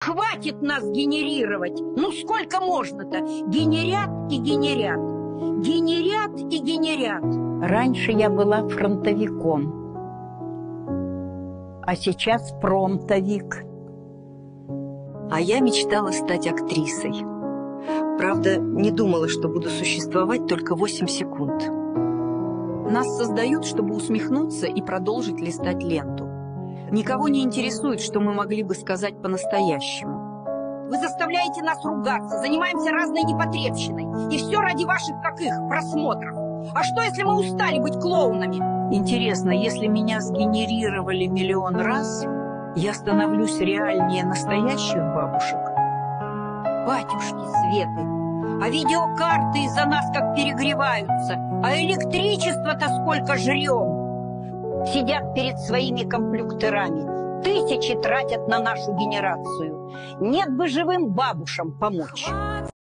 Хватит нас генерировать. Ну сколько можно-то? Генерят и генерят. Генерят и генерят. Раньше я была фронтовиком, а сейчас промтовик. А я мечтала стать актрисой. Правда, не думала, что буду существовать только 8 секунд. Нас создают, чтобы усмехнуться и продолжить листать ленту. Никого не интересует, что мы могли бы сказать по-настоящему. Вы заставляете нас ругаться, занимаемся разной непотребщиной. И все ради ваших, как их, просмотров. А что, если мы устали быть клоунами? Интересно, если меня сгенерировали миллион раз, я становлюсь реальнее настоящих бабушек? Батюшки Светы, а видеокарты из-за нас как перегреваются, а электричество-то сколько жрем. Сидят перед своими компьютерами, тысячи тратят на нашу генерацию. Нет бы живым бабушам помочь.